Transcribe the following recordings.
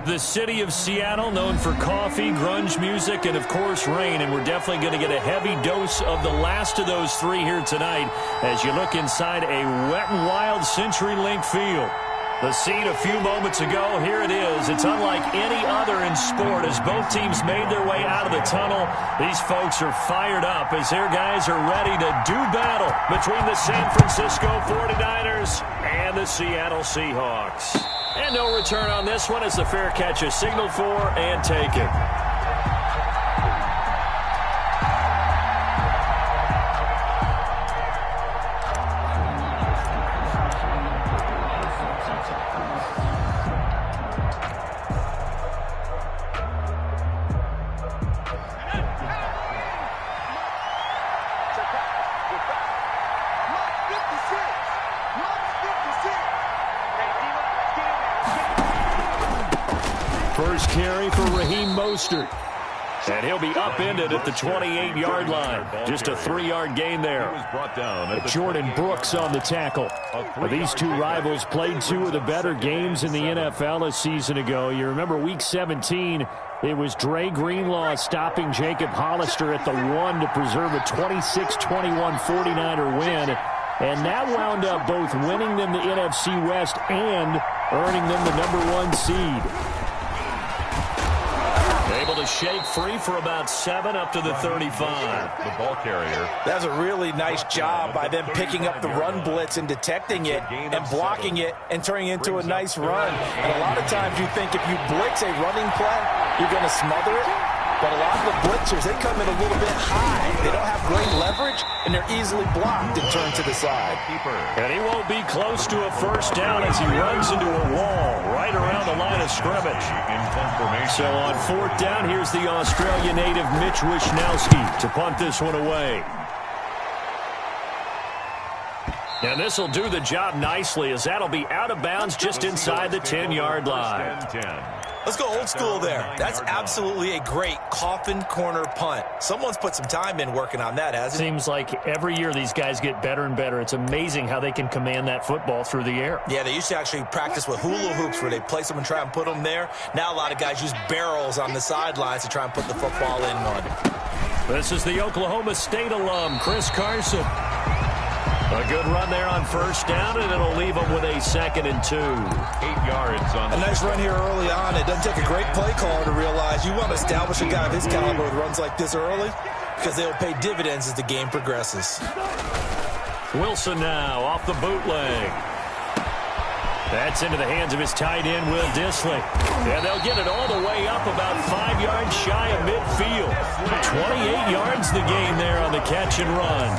The city of Seattle, known for coffee, grunge music, and, of course, rain. And we're definitely going to get a heavy dose of the last of those three here tonight as you look inside a wet and wild CenturyLink field. The scene a few moments ago, here it is. It's unlike any other in sport as both teams made their way out of the tunnel. These folks are fired up as their guys are ready to do battle between the San Francisco 49ers and the Seattle Seahawks. And no return on this one as the fair catch is signaled for and taken. First carry for Raheem Mostert. And he'll be upended at the 28-yard line. Just a 3-yard gain there. Jordan Brooks on the tackle. These two rivals played two of the better games in the NFL a season ago. You remember Week 17, it was Dre Greenlaw stopping Jacob Hollister at the 1 to preserve a 26-21 49er win. And that wound up both winning them the NFC West and earning them the #1 seed. Able to shake free for about 7 up to the 35. The ball carrier. That's a really nice job by them picking up the run blitz and detecting it and blocking it and turning it into a nice run. And a lot of times you think if you blitz a running play, you're going to smother it. But a lot of the blitzers, they come in a little bit high. They don't have great leverage, and they're easily blocked and turned to the side. And he won't be close to a first down as he runs into a wall right around the line of scrimmage. So on 4th down, here's the Australia native Mitch Wishnowsky to punt this one away. And this will do the job nicely as that'll be out of bounds just inside the 10-yard line. Let's go old school there. That's absolutely a great coffin corner punt. Someone's put some time in working on that, hasn't it? Seems like every year these guys get better and better. It's amazing how they can command that football through the air. Yeah, they used to actually practice with hula hoops where they place them and try and put them there. Now a lot of guys use barrels on the sidelines to try and put the football in one. This is the Oklahoma State alum, Chris Carson. A good run there on first down, and it'll leave them with a 2nd and 2. 8 yards on a nice run here early on. It doesn't take a great play caller to realize you want to establish a guy of his caliber with runs like this early because they'll pay dividends as the game progresses. Wilson now off the bootleg. That's into the hands of his tight end, Will Dissly. And they'll get it all the way up about 5 yards shy of midfield. 28 yards the gain there on the catch and run.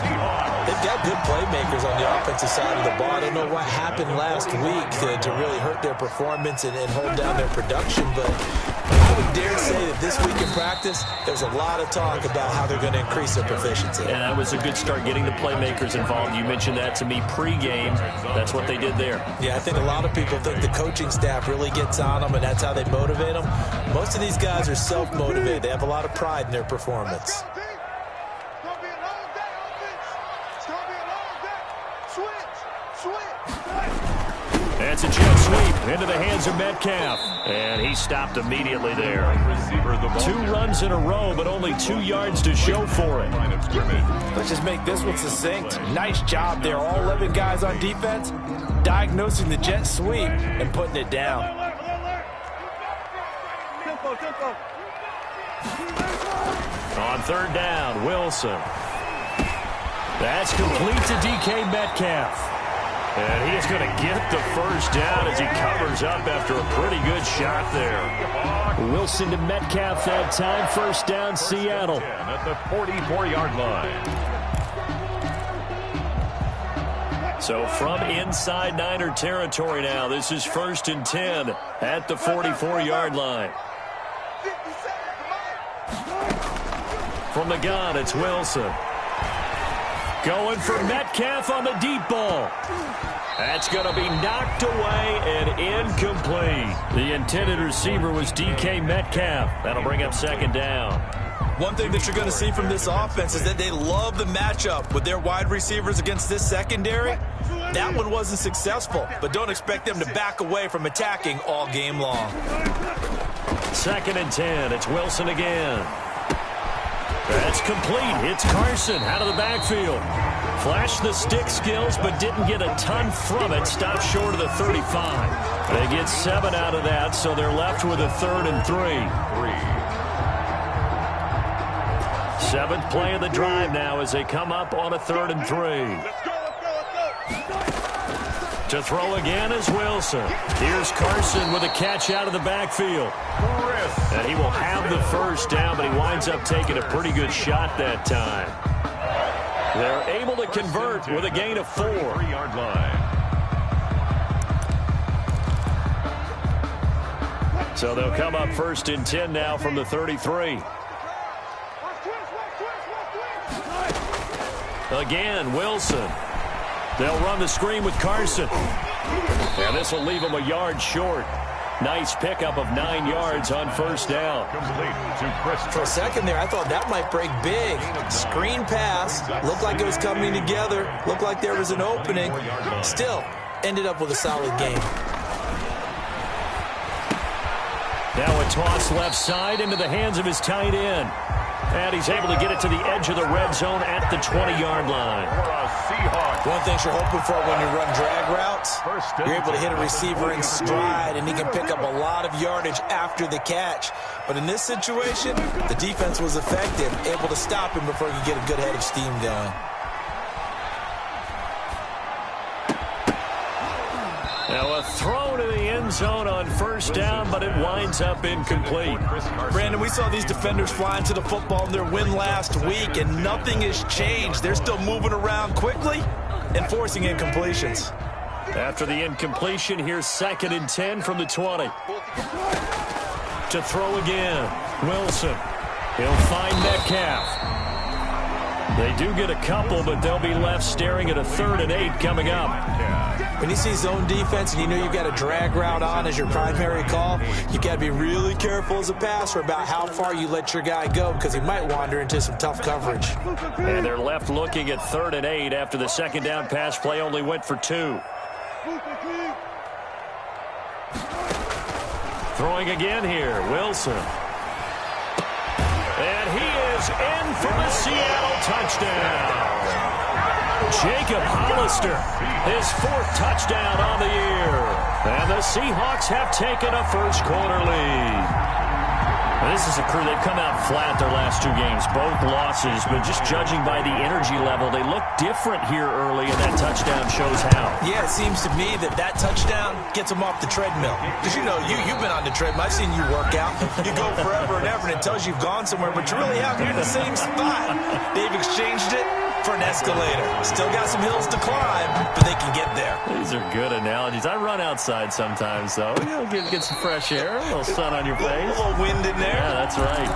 They've got good playmakers on the offensive side of the ball. I don't know what happened last week to really hurt their performance and hold down their production, but I would dare say that this week in practice, there's a lot of talk about how they're going to increase their proficiency. And that was a good start getting the playmakers involved. You mentioned that to me pregame. That's what they did there. Yeah, I think a lot of people think the coaching staff really gets on them, and that's how they motivate them. Most of these guys are self-motivated. They have a lot of pride in their performance. That's a jet sweep into the hands of Metcalf. And he stopped immediately there. 2 runs in a row, but only 2 yards to show for it. Let's just make this one succinct. Nice job there. All 11 guys on defense diagnosing the jet sweep and putting it down. On 3rd down, Wilson. That's complete to DK Metcalf. And he's going to get the first down as he covers up after a pretty good shot there. Wilson to Metcalf that time. First down, Seattle. At the 44-yard line. So from inside Niner territory now, this is 1st and 10 at the 44-yard line. From the gun, it's Wilson. Going for Metcalf on the deep ball. That's going to be knocked away and incomplete. The intended receiver was DK Metcalf. That'll bring up 2nd down. One thing that you're going to see from this offense is that they love the matchup with their wide receivers against this secondary. That one wasn't successful, but don't expect them to back away from attacking all game long. 2nd and 10. It's Wilson again. That's complete. It's Carson out of the backfield. Flashed the stick skills, but didn't get a ton from it. Stopped short of the 35. They get 7 out of that, so they're left with a 3rd and 3. 7th play of the drive now as they come up on a 3rd and 3. To throw again is Wilson. Here's Carson with a catch out of the backfield. And he will have the first down, but he winds up taking a pretty good shot that time. They're able to convert with a gain of 4. 3-yard line. So they'll come up 1st and 10 now from the 33. Again, Wilson. They'll run the screen with Carson. And this will leave them a yard short. Nice pickup of 9 yards on 1st down. For a second there, I thought that might break big. Screen pass. Looked like it was coming together. Looked like there was an opening. Still, ended up with a solid game. Now a toss left side into the hands of his tight end. And he's able to get it to the edge of the red zone at the 20-yard line. One thing you're hoping for when you run drag routes, you're able to hit a receiver in stride, and he can pick up a lot of yardage after the catch. But in this situation, the defense was effective, able to stop him before he could get a good head of steam going. Now a throw to the end zone on 1st down, but it winds up incomplete. Brandon, we saw these defenders flying to the football in their win last week, and nothing has changed. They're still moving around quickly and forcing incompletions. After the incompletion, here's 2nd and 10 from the 20. To throw again, Wilson. He'll find Metcalf. They do get a couple, but they'll be left staring at a 3rd and 8 coming up. When you see zone defense and you know you've got a drag route on as your primary call, you've got to be really careful as a passer about how far you let your guy go because he might wander into some tough coverage. And they're left looking at 3rd and 8 after the 2nd down pass play only went for 2. Throwing again here, Wilson. And he is in for the Seattle touchdown. Jacob Hollister, his 4th touchdown on the year. And the Seahawks have taken a first-quarter lead. Now, this is a crew, they've come out flat their last 2 games, both losses, but just judging by the energy level, they look different here early, and that touchdown shows how. Yeah, it seems to me that touchdown gets them off the treadmill. Because, you know, you've been on the treadmill. I've seen you work out. You go forever and ever, and it tells you you've gone somewhere, but you really haven't. You're in the same spot. They've exchanged it for an escalator. Still got some hills to climb, but they can get there. These are good analogies. I run outside sometimes, though. You know, get some fresh air, a little sun on your face. A little wind in there. Yeah, that's right.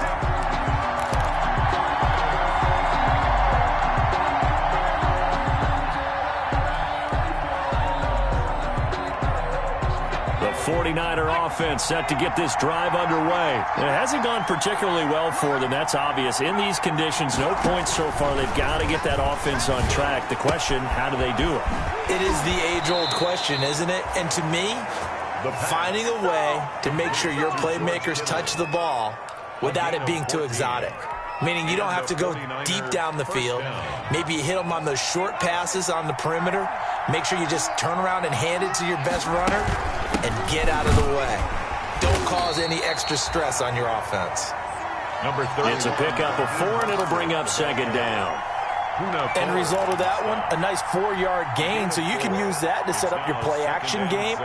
The 49er offense set to get this drive underway. It hasn't gone particularly well for them. That's obvious. In these conditions, no points so far. They've got to get that offense on track. The question, how do they do it? It is the age-old question, isn't it? And to me, finding a way to make sure your playmakers touch the ball without it being too exotic. Meaning you don't have to go deep down the field. Maybe you hit them on those short passes on the perimeter. Make sure you just turn around and hand it to your best runner and get out of the way. Don't cause any extra stress on your offense. Number 30. It's a pickup of 4, and it'll bring up 2nd down. End result of that one, a nice 4-yard gain, so you can use that to set up your play-action game,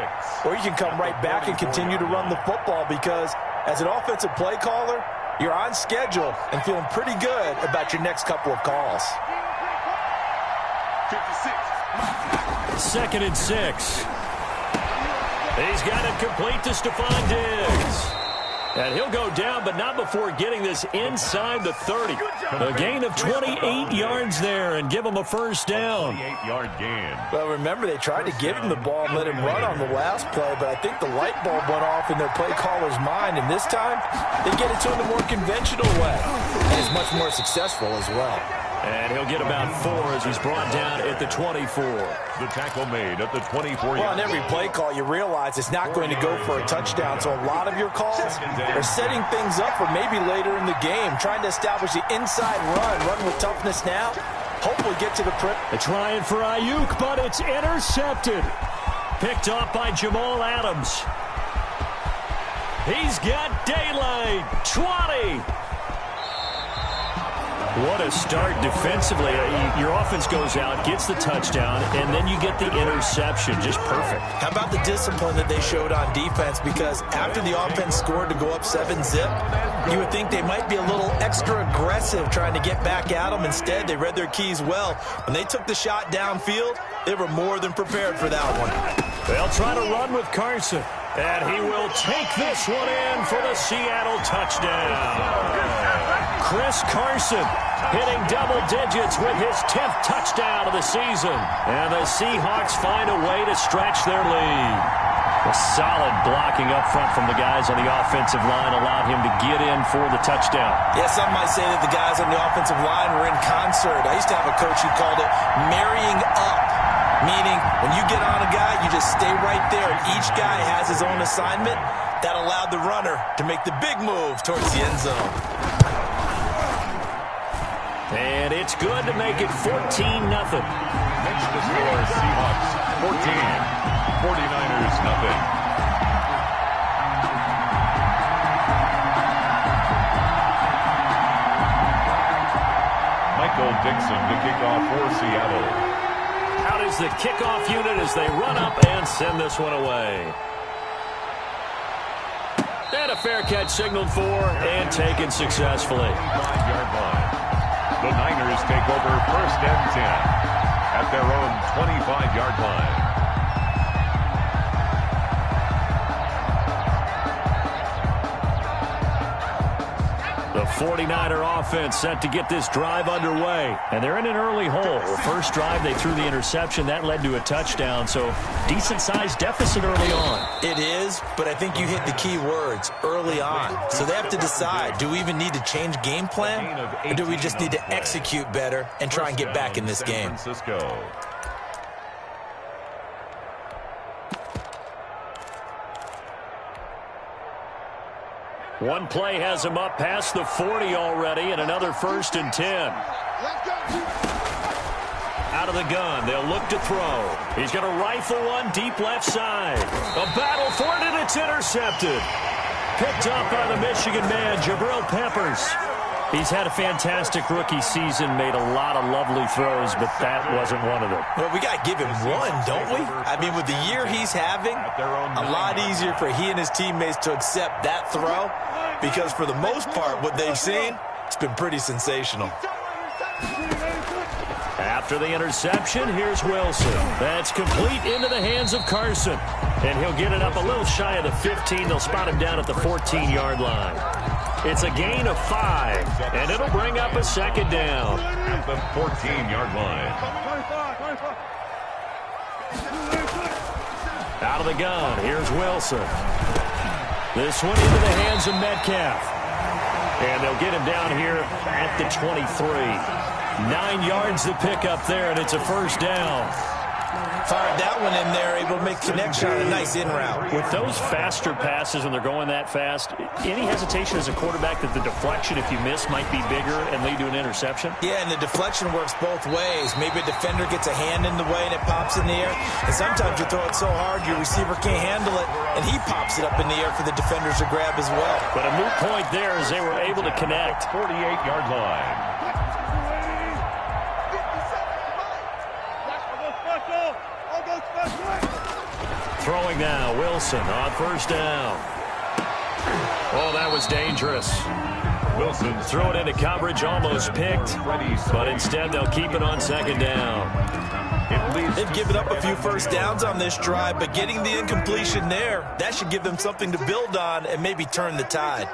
or you can come right back and continue to run the football because as an offensive play caller, you're on schedule and feeling pretty good about your next couple of calls. 2nd and 6. He's got it complete to Stephon Diggs. And he'll go down, but not before getting this inside the 30. A gain of 28 yards there and give him a first down. 28-yard gain. Well, remember, they tried to give him the ball and let him run on the last play, but I think the light bulb went off in their play caller's mind, and this time they get it to him the more conventional way, and it's much more successful as well. And he'll get about 4 as he's brought down at the 24. The tackle made at the 24. Well, on every play call, you realize it's not going to go for a touchdown. So a lot of your calls are setting things up for maybe later in the game, trying to establish the inside run with toughness now. Hopefully get to the prep. They're trying for Ayuk, but it's intercepted. Picked off by Jamal Adams. He's got daylight. 20. What a start defensively. Your offense goes out, gets the touchdown, and then you get the interception. Just perfect. How about the discipline that they showed on defense? Because after the offense scored to go up 7-zip, you would think they might be a little extra aggressive trying to get back at them. Instead, they read their keys well. When they took the shot downfield, they were more than prepared for that one. They'll try to run with Carson, and he will take this one in for the Seattle touchdown. Chris Carson hitting double digits with his 10th touchdown of the season. And the Seahawks find a way to stretch their lead. A solid blocking up front from the guys on the offensive line allowed him to get in for the touchdown. Yeah, some might say that the guys on the offensive line were in concert. I used to have a coach who called it marrying up, meaning when you get on a guy, you just stay right there, and each guy has his own assignment. That allowed the runner to make the big move towards the end zone. And it's good to make it 14-0. Next to score, Seahawks 14, 49ers nothing. Michael Dixon to kick off for Seattle. Out is the kickoff unit as they run up and send this one away. And a fair catch signaled for and taken successfully. 5-yard line. The Niners take over 1st and 10 at their own 25-yard line. The 49er offense set to get this drive underway. And they're in an early hole. The first drive, they threw the interception. That led to a touchdown. So decent-sized deficit early on. It is, but I think you hit the key words, early on. So they have to decide, do we even need to change game plan? Or do we just need to execute better and try and get back in this game? San Francisco. One play has him up past the 40 already, and another 1st and 10. Out of the gun, they'll look to throw. He's going to rifle one deep left side. A battle for it, and it's intercepted. Picked up by the Michigan man, Jabril Peppers. He's had a fantastic rookie season, made a lot of lovely throws, but that wasn't one of them. Well, we got to give him one, don't we? I mean, with the year he's having, a lot easier for he and his teammates to accept that throw because for the most part, what they've seen, it's been pretty sensational. After the interception, here's Wilson. That's complete into the hands of Carson. And he'll get it up a little shy of the 15. They'll spot him down at the 14-yard line. It's a gain of 5, and it'll bring up a 2nd down. At the 14-yard line. Out of the gun, here's Wilson. This one into the hands of Metcalf. And they'll get him down here at the 23. 9 yards to pick up there, and it's a 1st down. Fired that one in there, able to make connection on a nice in route. With those faster passes when they're going that fast, any hesitation as a quarterback that the deflection, if you miss, might be bigger and lead to an interception? Yeah, and the deflection works both ways. Maybe a defender gets a hand in the way and it pops in the air. And sometimes you throw it so hard your receiver can't handle it, and he pops it up in the air for the defenders to grab as well. But a moot point there as they were able to connect. 48-yard line. Throwing now, Wilson on 1st down. Oh, that was dangerous. Wilson Throw it into coverage, almost picked, but instead they'll keep it on 2nd down. They've given up a few 1st downs on this drive, but getting the incompletion there, that should give them something to build on and maybe turn the tide.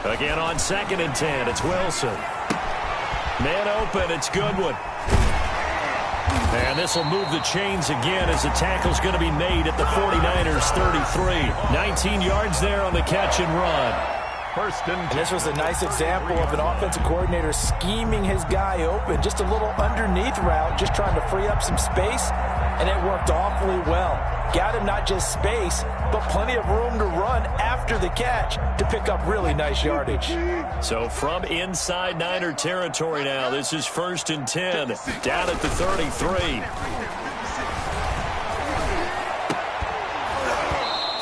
Again on 2nd and 10, it's Wilson. Man open, it's Goodwin. And this will move the chains again as the tackle's going to be made at the 49ers 33. 19 yards there on the catch and run. First and 10. And this was a nice example of an offensive coordinator scheming his guy open. Just a little underneath route, just trying to free up some space, and it worked awfully well. Got him not just space, but plenty of room to run after the catch to pick up really nice yardage. So from inside Niner territory now, this is first and 10, down at the 33.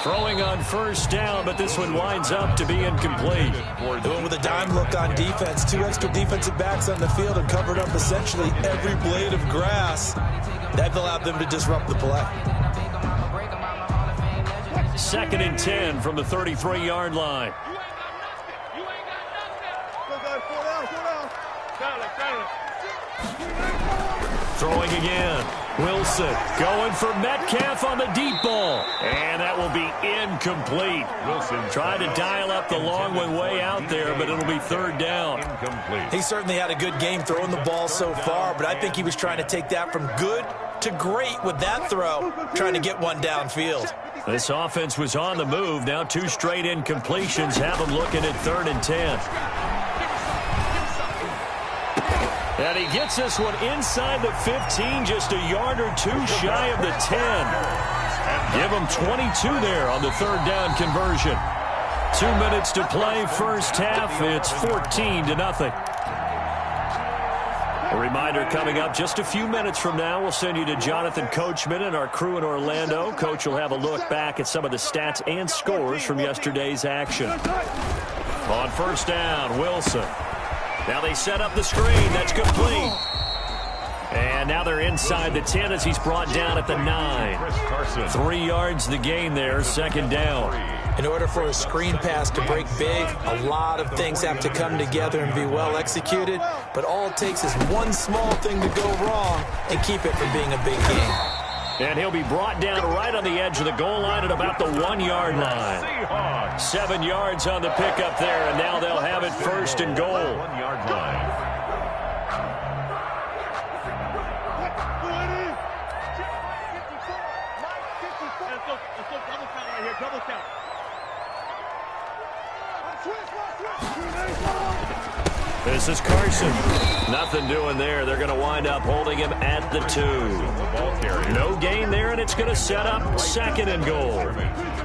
Throwing on first down, but this one winds up to be incomplete. Doing with a dime look on defense. 2 extra defensive backs on the field and covered up essentially every blade of grass. That allowed them to disrupt the play. Second and 10 from the 33-yard line. Throwing again. Wilson going for Metcalf on the deep ball. And that will be incomplete. Wilson tried to dial up the long one way out there, but it'll be third down. Incomplete. He certainly had a good game throwing the ball so far, but I think he was trying to take that from good to great with that throw, trying to get one downfield. This offense was on the move. Now 2 straight incompletions have them looking at third and 10. And he gets this one inside the 15, just a yard or 2 shy of the 10. Give him 22 there on the third down conversion. 2 minutes to play first half. It's 14-0. A reminder coming up just a few minutes from now. We'll send you to Jonathan Coachman and our crew in Orlando. Coach will have a look back at some of the stats and scores from yesterday's action. On first down, Wilson. Now they set up the screen. That's complete. And now they're inside the 10 as he's brought down at the 9. 3 yards the gain there, second down. In order for a screen pass to break big, a lot of things have to come together and be well executed. But all it takes is one small thing to go wrong and keep it from being a big game. And he'll be brought down right on the edge of the goal line at about the 1-yard line. 7 yards on the pickup there, and now they'll have it first and goal. 1-yard line. This is Carson. Nothing doing there. They're going to wind up holding him at the 2. No gain there, and it's going to set up second and goal.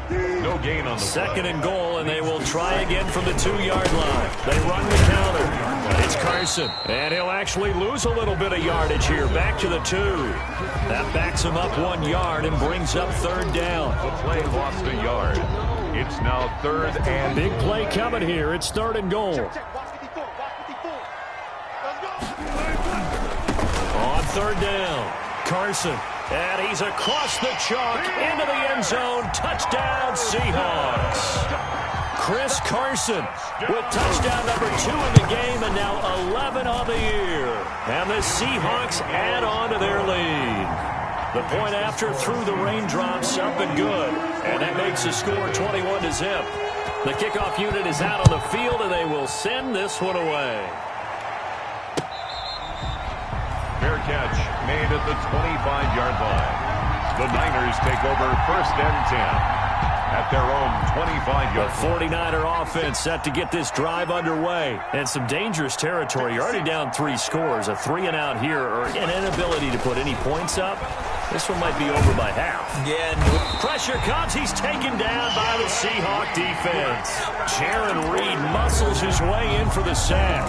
No gain on the second and goal, and they will try again from the 2-yard line. They run the counter. It's Carson, and he'll actually lose a little bit of yardage here. Back to the 2. That backs him up 1 yard and brings up third down. The play lost a yard. It's now third and... Big play coming here. It's third and goal. On third down, Carson. And he's across the chalk into the end zone. Touchdown, Seahawks. Chris Carson with touchdown number 2 in the game, and now 11 on the year. And the Seahawks add on to their lead. The point after through the raindrops up and good. And that makes the score 21-0. The kickoff unit is out on the field, and they will send this one away. Fair catch made at the 25-yard line. The Niners take over first and 10 at their own 25-yard line. The 49er offense set to get this drive underway. And some dangerous territory. You're already down 3 scores. A 3-and-out here or an inability to put any points up. This one might be over by half. Yeah. Pressure comes. He's taken down by the Seahawk defense. Jaron Reed muscles his way in for the sack.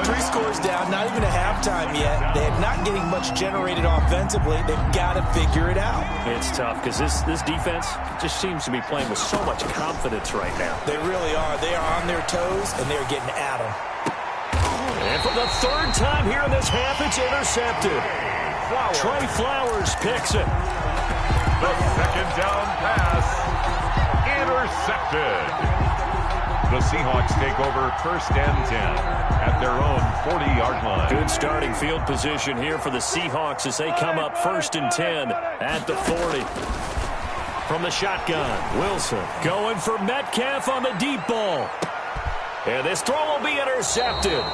3 scores down, not even a halftime yet. They're not getting much generated offensively. They've got to figure it out. It's tough because this defense just seems to be playing with so much confidence right now. They really are. They are on their toes, and they're getting at them. And for the 3rd time here in this half, it's intercepted. Trey Flowers picks it. The second down pass intercepted. The Seahawks take over first and 10 at their own 40-yard line. Good starting field position here for the Seahawks as they come up first and 10 at the 40. From the shotgun, Wilson going for Metcalf on the deep ball. And this throw will be intercepted.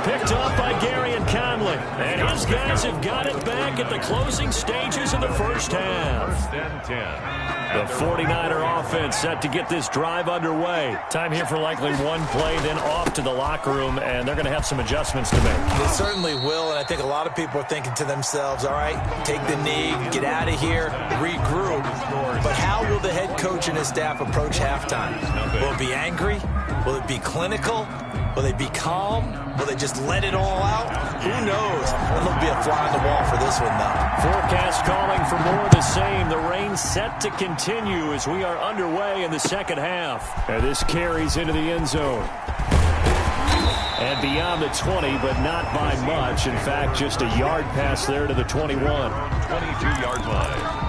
picked off by Gary and Conley. And his guys have got it back at the closing stages of the first half. First and 10. The 49er offense set to get this drive underway. Time here for likely one play, then off to the locker room, and they're going to have some adjustments to make. They certainly will, and I think a lot of people are thinking to themselves, all right, take the knee, get out of here, regroup. But how will the head coach and his staff approach halftime? Will it be angry? Will it be clinical? Will they be calm? Will they just let it all out? Who knows? It'll be a fly on the wall for this one, though. Forecast calling for more of the same. The rain set to continue as we are underway in the second half. And this carries into the end zone. And beyond the 20, but not by much. In fact, just a yard pass there to the 21. 22-yard line.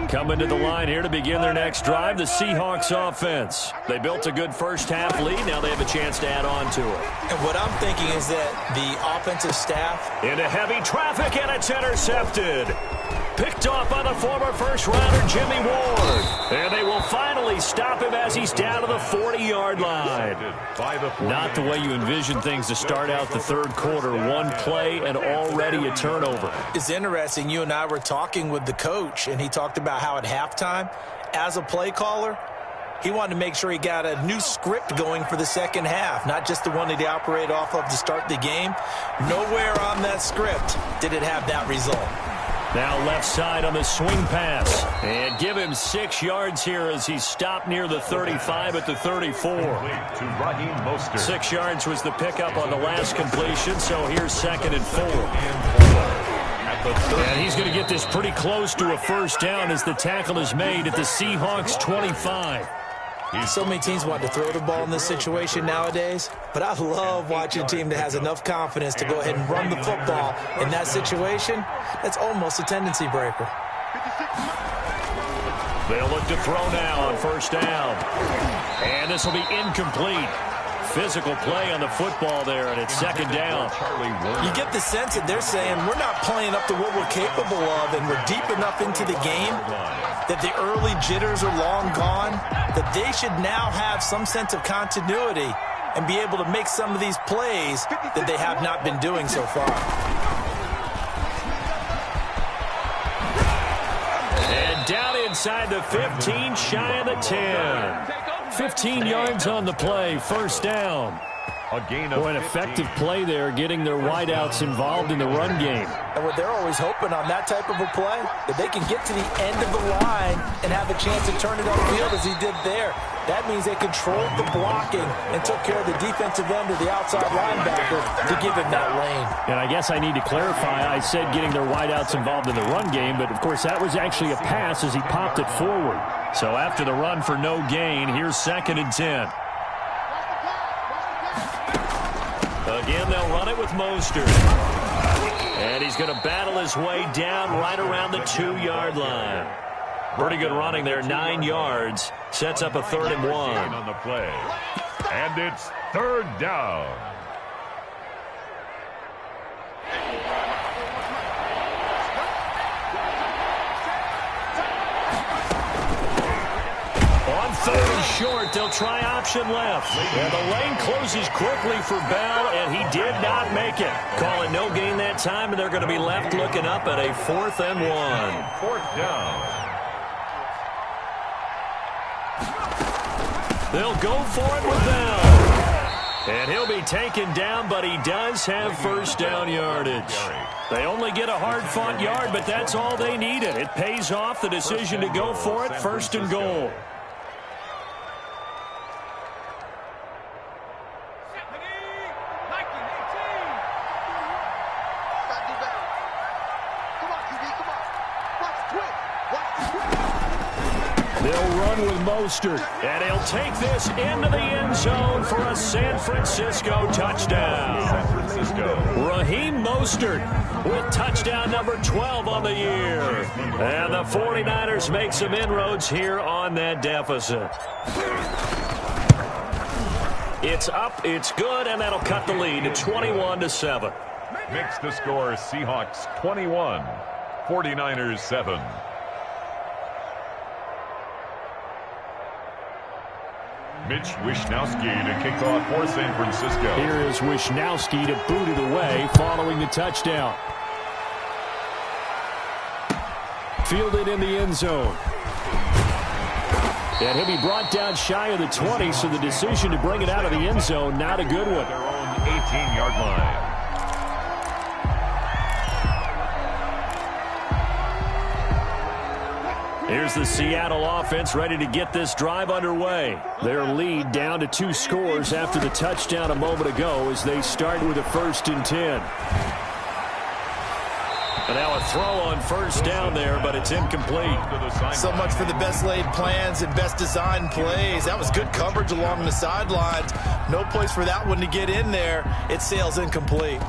Coming to the line here to begin their next drive, the Seahawks offense. They built a good first-half lead. Now they have a chance to add on to it. And what I'm thinking is that the offensive staff... Into heavy traffic, and it's intercepted. Picked off by the former first-rounder, Jimmy Ward. And they will finally stop him as he's down to the 40-yard line. Not the way you envision things to start out the third quarter. One play and already a turnover. It's interesting. You and I were talking with the coach, and he talked about how at halftime, as a play caller, he wanted to make sure he got a new script going for the second half, not just the one that he operated off of to start the game. Nowhere on that script did it have that result. Now left side on the swing pass. And give him 6 yards here as he's stopped near the 35 at the 34. 6 yards was the pickup on the last completion, so here's 2nd and 4. And he's going to get this pretty close to a first down as the tackle is made at the Seahawks 25. So many teams want to throw the ball in this situation nowadays, but I love watching a team that has enough confidence to go ahead and run the football in that situation. That's almost a tendency breaker. They'll look to throw now on first down. And this will be incomplete. Physical play on the football there, and it's 2nd down. You get the sense that they're saying we're not playing up to what we're capable of, and we're deep enough into the game that the early jitters are long gone, that they should now have some sense of continuity and be able to make some of these plays that they have not been doing so far. And down inside the 15, shy of the 10. 15 yards on the play, first down. An effective play there, getting their wideouts involved in the run game. And what they're always hoping on that type of a play, that they can get to the end of the line and have a chance to turn it upfield as he did there. That means they controlled the blocking and took care of the defensive end of the outside linebacker to give him that lane. And I guess I need to clarify, I said getting their wideouts involved in the run game, but of course that was actually a pass as he popped it forward. So after the run for no gain, here's 2nd and 10. Again, they'll run it with Mostert. And he's going to battle his way down right around the 2-yard line. Pretty good running there, 9 yards. Sets up a 3rd and 1. On the play. And it's 3rd down. On 3rd and short, they'll try option left. And the lane closes quickly for Bell, and he did not make it. Calling no gain that time, and they're going to be left looking up at a 4th and 1. 4th down. They'll go for it with Bell. And he'll be taken down, but he does have first down yardage. They only get a hard-fought yard, but that's all they needed. It pays off the decision to go for it, 1st and goal. They'll run with Mostert, and he'll take this into the end zone for a San Francisco touchdown. Raheem Mostert with touchdown number 12 on the year. And the 49ers make some inroads here on that deficit. It's up, it's good, and that'll cut the lead to 21-7. Makes the score Seahawks 21, 49ers 7. Mitch Wishnowsky to kick off for San Francisco. Here is Wishnowsky to boot it away following the touchdown. Fielded in the end zone. And he'll be brought down shy of the 20, so the decision to bring it out of the end zone, not a good one. Their own 18-yard line. Here's the Seattle offense ready to get this drive underway. Their lead down to 2 scores after the touchdown a moment ago as they start with a 1st and 10. And now a throw on 1st down there, but it's incomplete. So much for the best laid plans and best designed plays. That was good coverage along the sidelines. No place for that one to get in there. It sails incomplete.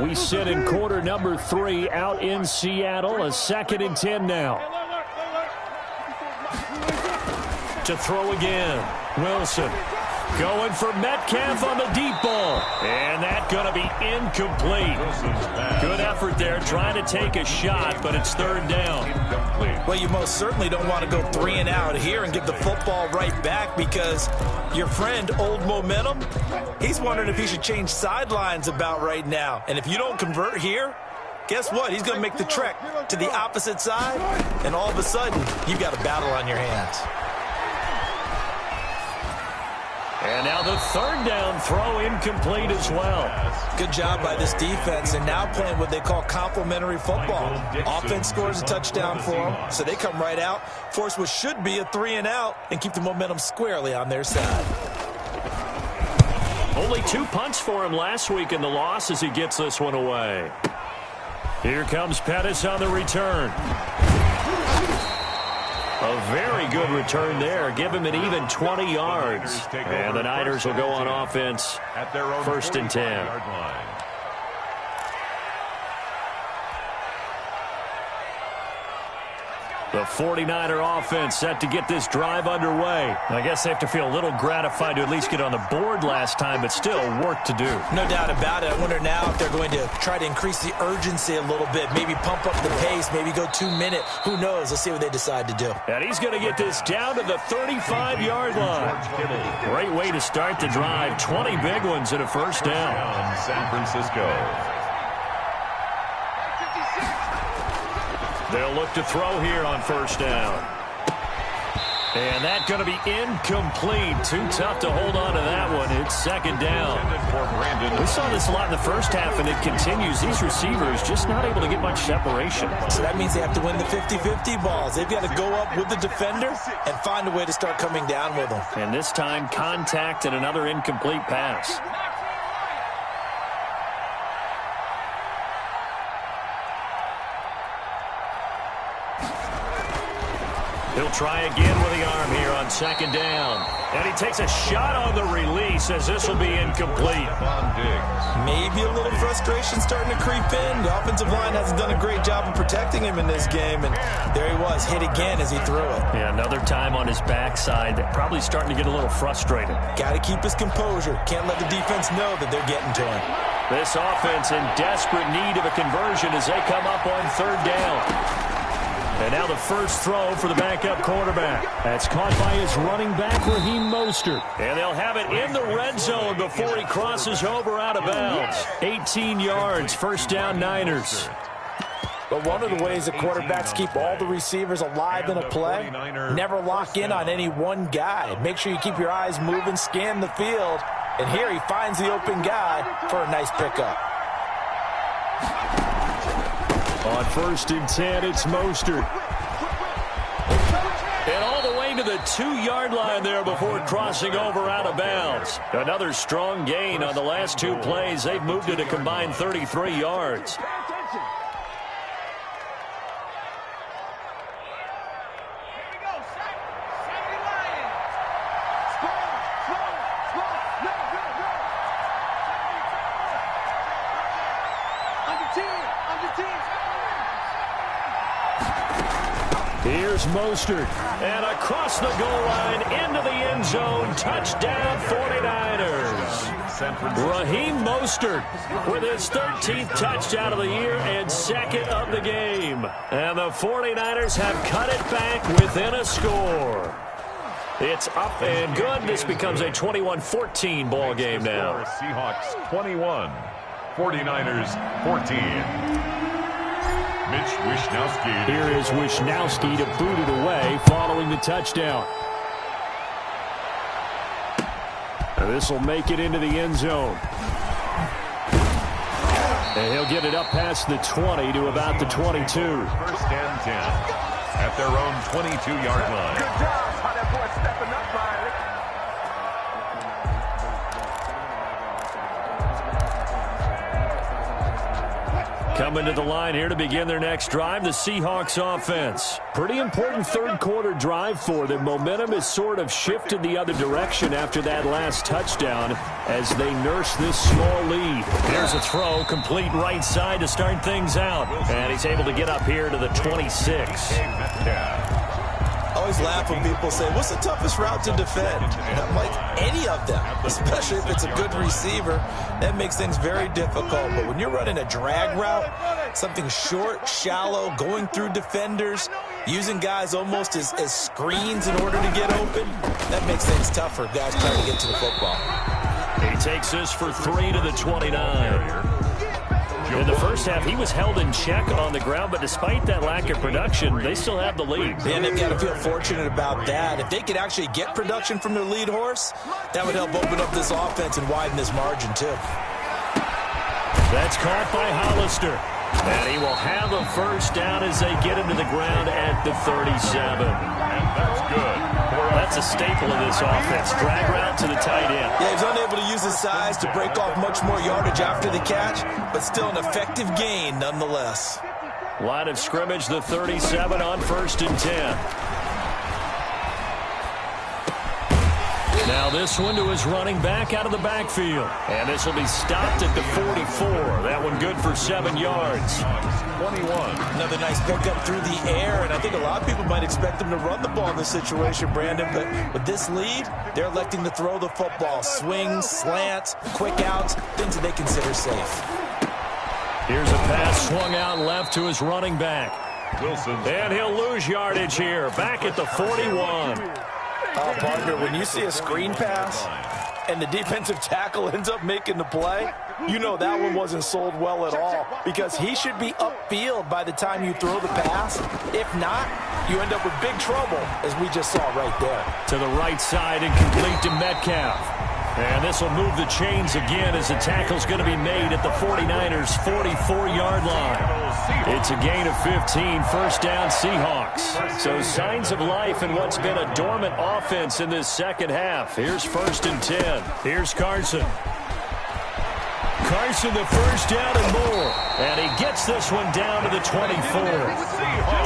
We sit in quarter number 3 out in Seattle. A 2nd and 10 now. To throw again. Wilson going for Metcalf on the deep ball. And that's going to be incomplete. Good effort there trying to take a shot, but it's 3rd down. Well, you most certainly don't want to go 3 and out here and give the football right back because your friend, Old Momentum, he's wondering if he should change sidelines about right now. And if you don't convert here, guess what? He's going to make the trek to the opposite side, and all of a sudden, you've got a battle on your hands. And now the 3rd down throw incomplete as well. Good job by this defense, and now playing what they call complementary football. Offense scores a touchdown for them, so they come right out, force what should be a 3 and out, and keep the momentum squarely on their side. Only 2 punts for him last week in the loss as he gets this one away. Here comes Pettis on the return. A very good return there. Give him an even 20 yards. And the Niners will go on offense at their own 1st and 10. The 49er offense set to get this drive underway. I guess they have to feel a little gratified to at least get on the board last time, but still work to do. No doubt about it. I wonder now if they're going to try to increase the urgency a little bit, maybe pump up the pace, maybe go 2-minute. Who knows? Let's see what they decide to do. And he's going to get this down to the 35-yard line. Great way to start the drive. 20 big ones and a 1st down. San Francisco. They'll look to throw here on 1st down. And that's going to be incomplete. Too tough to hold on to that one. It's 2nd down. We saw this a lot in the 1st half, and it continues. These receivers just not able to get much separation. So that means they have to win the 50-50 balls. They've got to go up with the defender and find a way to start coming down with them. And this time, contact and another incomplete pass. He'll try again with the arm here on 2nd down. And he takes a shot on the release as this will be incomplete. Maybe a little frustration starting to creep in. The offensive line hasn't done a great job of protecting him in this game. And there he was, hit again as he threw it. Yeah, another time on his backside. Probably starting to get a little frustrated. Got to keep his composure. Can't let the defense know that they're getting to him. This offense in desperate need of a conversion as they come up on 3rd down. And now the first throw for the backup quarterback. That's caught by his running back, Raheem Mostert. And they'll have it in the red zone before he crosses over out of bounds. 18 yards, 1st down Niners. But one of the ways the quarterbacks keep all the receivers alive in a play, never lock in on any one guy. Make sure you keep your eyes moving, scan the field. And here he finds the open guy for a nice pickup. On 1st and 10, it's Mostert. And all the way to the 2-yard line there before crossing over out of bounds. Another strong gain on the last 2 plays. They've moved it a combined 33 yards. Here's Mostert. And across the goal line into the end zone. Touchdown 49ers. Raheem Mostert with his 13th touchdown of the year and second of the game. And the 49ers have cut it back within a score. It's up and good. This becomes a 21-14 ball game now. Seahawks 21, 49ers 14. Mitch Wishnowsky. Here is Wishnowsky to boot it away following the touchdown. And this will make it into the end zone. And he'll get it up past the 20 to about the 22. First and 10 at their own 22-yard line. Good job, how that boy stepping up, Riley. Coming to the line here to begin their next drive, the Seahawks offense. Pretty important third-quarter drive for them. Momentum has sort of shifted the other direction after that last touchdown as they nurse this small lead. Here's a throw, complete right side to start things out. And he's able to get up here to the 26. I always laugh when people say, what's the toughest route to defend? And I'm like, any of them, especially if it's a good receiver. That makes things very difficult. But when you're running a drag route, something short, shallow, going through defenders, using guys almost as screens in order to get open, that makes things tough for guys trying to get to the football. He takes this for 3 to the 29. In the first half, he was held in check on the ground, but despite that lack of production, they still have the lead. And they've got to feel fortunate about that. If they could actually get production from their lead horse, that would help open up this offense and widen this margin, too. That's caught by Hollister. And he will have a first down as they get into the ground at the 37. And that's good. That's a staple of this offense. Drag route to the tight end. Yeah, he's unable to use his size to break off much more yardage after the catch, but still an effective gain nonetheless. Line of scrimmage, the 37 on 1st and 10. Now this one to his running back out of the backfield. And this will be stopped at the 44. That one good for 7 yards. 21. Another nice pickup through the air, and I think a lot of people might expect them to run the ball in this situation, Brandon, but with this lead, they're electing to throw the football. Swings, slants, quick outs, things that they consider safe. Here's a pass swung out left to his running back. Wilson. And he'll lose yardage here, back at the 41. Oh, partner, when you see a screen pass and the defensive tackle ends up making the play, you know that one wasn't sold well at all because he should be upfield by the time you throw the pass. If not, you end up with big trouble, as we just saw right there. To the right side and complete to Metcalf. And this will move the chains again as the tackle's going to be made at the 49ers' 44-yard line. It's a gain of 15, first down Seahawks. So signs of life in what's been a dormant offense in this second half. Here's 1st and 10. Here's Carson. Carson, the first down and more. And he gets this one down to the 24.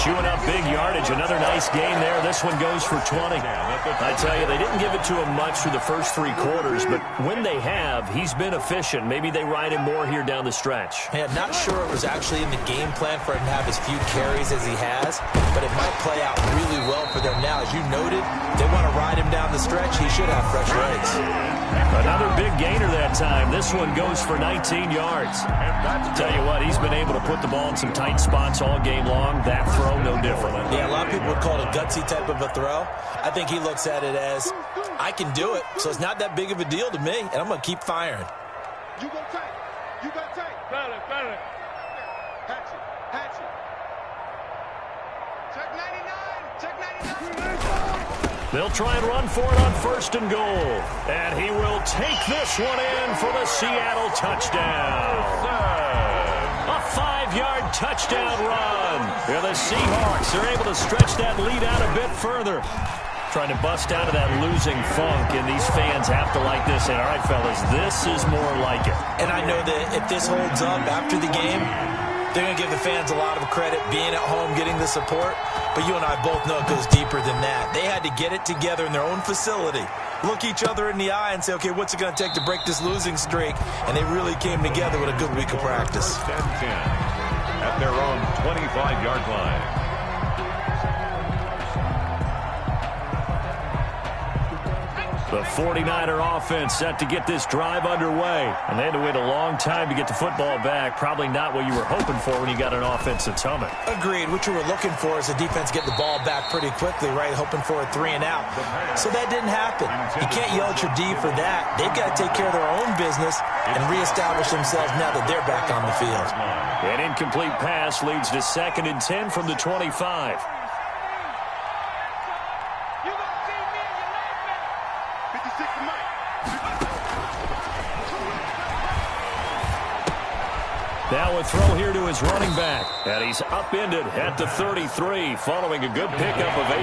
Chewing up big yardage. Another nice gain there. This one goes for 20. I tell you, they didn't give it to him much for the first 3 quarters, but when they have, he's been efficient. Maybe they ride him more here down the stretch. Yeah, not sure it was actually in the game plan for him to have as few carries as he has, but it might play out really well for them now. As you noted, they want to ride him down the stretch. He should have fresh legs. Another big gainer that time. This one goes for 19 yards. Tell you what, he's been able to put the ball in some tight spots all game long. That throw, no different. Yeah, a lot of people would call it a gutsy type of a throw. I think he looks at it as, I can do it, so it's not that big of a deal to me, and I'm going to keep firing. You go tight. You got tight. Better. Hatch it. Check 99. Check 99. They'll try and run for it on 1st and goal. And he will take this one in for the Seattle touchdown. A 5-yard touchdown run. Yeah, the Seahawks are able to stretch that lead out a bit further. Trying to bust out of that losing funk, and these fans have to like this. And all right, fellas, this is more like it. And I know that if this holds up after the game, they're going to give the fans a lot of credit being at home, getting the support. But you and I both know it goes deeper than that. They had to get it together in their own facility, look each other in the eye and say, okay, what's it going to take to break this losing streak? And they really came together with a good week of practice. 10-10 at their own 25-yard line. The 49er offense set to get this drive underway. And they had to wait a long time to get the football back. Probably not what you were hoping for when you got an offense that's humming. Agreed. What you were looking for is the defense get the ball back pretty quickly, right? Hoping for a 3 and out. So that didn't happen. You can't yell at your D for that. They've got to take care of their own business and reestablish themselves now that they're back on the field. An incomplete pass leads to 2nd and 10 from the 25. Now a throw here to his running back. And he's upended at the 33 following a good pickup of 8.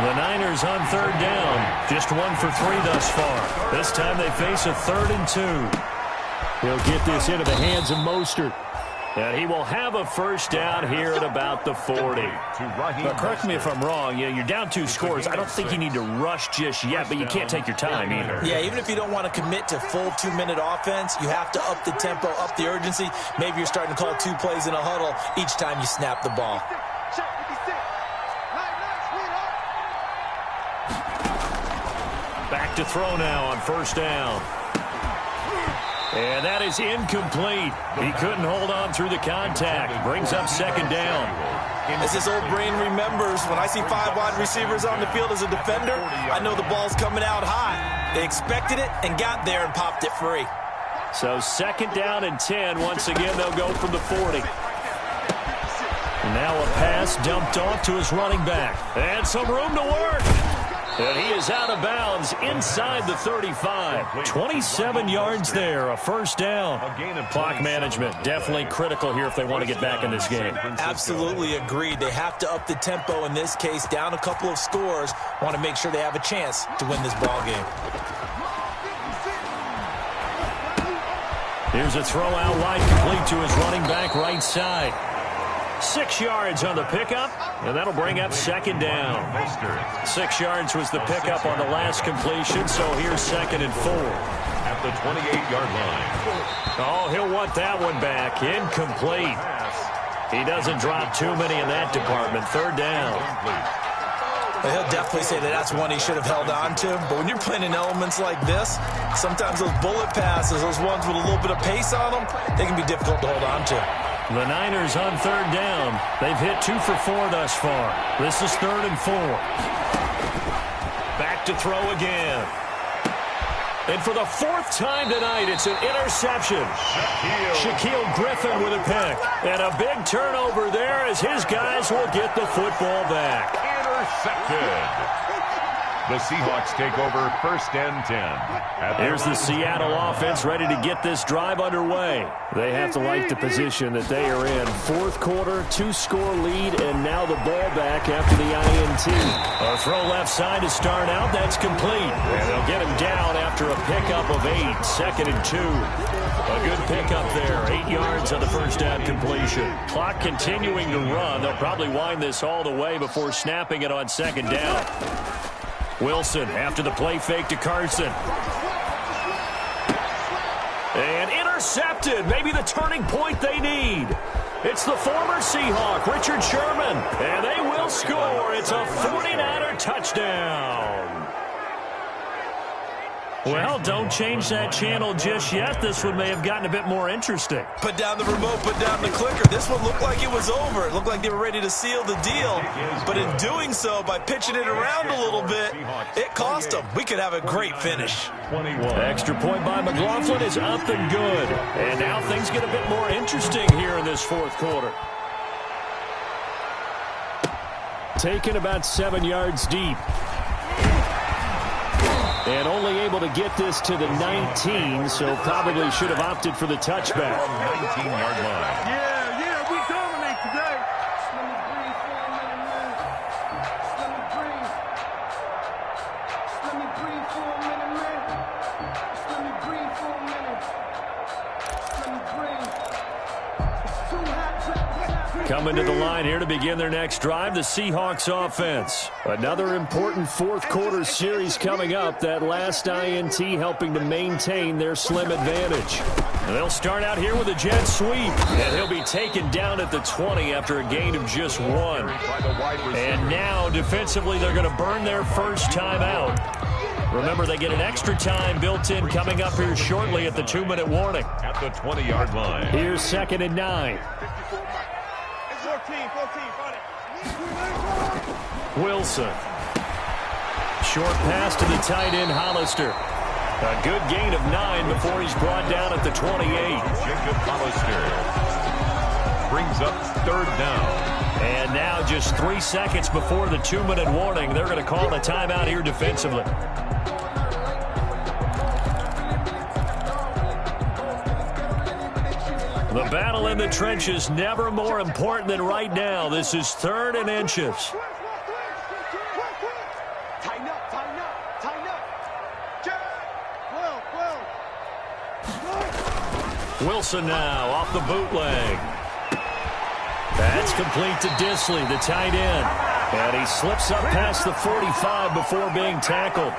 The Niners on 3rd down. Just 1 for 3 thus far. This time they face a 3rd and 2. He'll get this into the hands of Mostert. And he will have a first down here at about the 40. Now, correct me if I'm wrong. You're down 2 scores. I don't think you need to rush just yet, but you can't take your time either. Yeah, even if you don't want to commit to full 2-minute offense, you have to up the tempo, up the urgency. Maybe you're starting to call 2 plays in a huddle each time you snap the ball. Back to throw now on 1st down. And that is incomplete. He couldn't hold on through the contact. Brings up 2nd down. As his old brain remembers, when I see 5 wide receivers on the field as a defender, I know the ball's coming out high. They expected it and got there and popped it free. So 2nd down and 10. Once again, they'll go from the 40. Now a pass dumped off to his running back. And some room to work. And he is out of bounds inside the 35. 27 yards there, a first down. Clock management, definitely critical here if they want to get back in this game. Absolutely agreed. They have to up the tempo in this case, down a couple of scores. Want to make sure they have a chance to win this ball game. Here's a throw out wide, complete to his running back right side. 6 yards on the pickup, and that'll bring up 2nd down. 6 yards was the pickup on the last completion, so here's 2nd and 4. At the 28-yard line. Oh, he'll want that one back. Incomplete. He doesn't drop too many in that department. 3rd down. He'll definitely say that that's one he should have held on to. But when you're playing in elements like this, sometimes those bullet passes, those ones with a little bit of pace on them, they can be difficult to hold on to. The Niners on 3rd down. They've hit 2 for 4 thus far. This is 3rd and 4. Back to throw again. And for the 4th time tonight, it's an interception. Shaquille Griffin with a pick. And a big turnover there as his guys will get the football back. Intercepted. The Seahawks take over 1st and 10. Here's the Seattle offense ready to get this drive underway. They have to like the position that they are in. 4th quarter, 2-score lead, and now the ball back after the INT. A throw left side to start out. That's complete. And they'll get him down after a pickup of 8. 2nd and 2. A good pickup there. 8 yards on the first down completion. Clock continuing to run. They'll probably wind this all the way before snapping it on 2nd down. Wilson after the play fake to Carson. And intercepted. Maybe the turning point they need. It's the former Seahawk, Richard Sherman. And they will score. It's a 49er touchdown. Well, don't change that channel just yet. This one may have gotten a bit more interesting. Put down the remote, put down the clicker. This one looked like it was over. It looked like they were ready to seal the deal. But in doing so, by pitching it around a little bit, it cost them. We could have a great finish. Extra point by McLaughlin is up and good. And now things get a bit more interesting here in this 4th quarter. Taken about 7 yards deep. And only able to get this to the 19, so probably should have opted for the touchback. 19-yard line. Yeah, we dominate today. Let me breathe for a minute, man. Let me breathe. Let me breathe for a minute, man. Let me breathe for a minute. Let me breathe. It's too hot. Coming to the line here to begin their next drive, the Seahawks offense. Another important 4th quarter series coming up. That last INT helping to maintain their slim advantage. And they'll start out here with a jet sweep. And he'll be taken down at the 20 after a gain of just 1. And now defensively they're going to burn their first time out. Remember, they get an extra time built in coming up here shortly at the 2-minute warning. At the 20-yard line. Here's 2nd and 9. 14. Wilson. Short pass to the tight end, Hollister. A good gain of 9 before he's brought down at the 28. Jacob Hollister brings up 3rd down. And now just 3 seconds before the 2-minute warning, they're going to call a timeout here defensively. The battle in the trenches never more important than right now. This is 3rd and inches. Tighten up, tighten up, tighten up. Wilson now off the bootleg. That's complete to Disley, the tight end. And he slips up past the 45 before being tackled.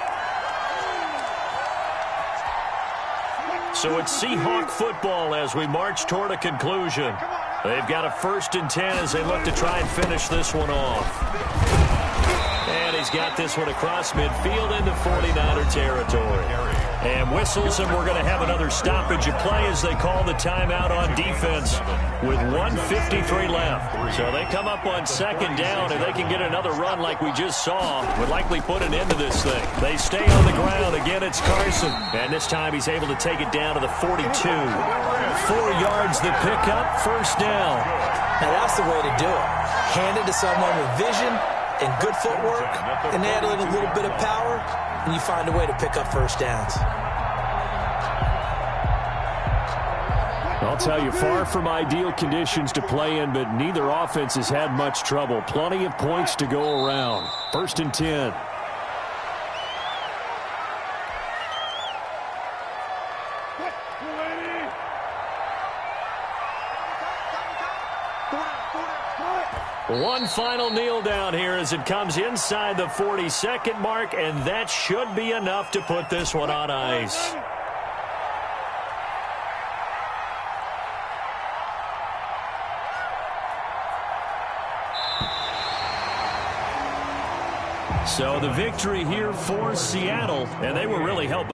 So it's Seahawk football as we march toward a conclusion. They've got a 1st and 10 as they look to try and finish this one off. And he's got this one across midfield into 49er territory. And whistles, and we're going to have another stoppage of play as they call the timeout on defense with 1:53 left. So they come up on 2nd down, and they can get another run like we just saw. Would likely put an end to this thing. They stay on the ground. Again, it's Carson. And this time he's able to take it down to the 42. 4 yards the pickup, 1st down. Now that's the way to do it. Hand it to someone with vision and good footwork, and add in a little bit of power, and you find a way to pick up 1st downs. I'll tell you, far from ideal conditions to play in, but neither offense has had much trouble. Plenty of points to go around. 1st and 10. One final kneel down here as it comes inside the 42nd mark, and that should be enough to put this one on ice. So the victory here for Seattle, and they were really helped.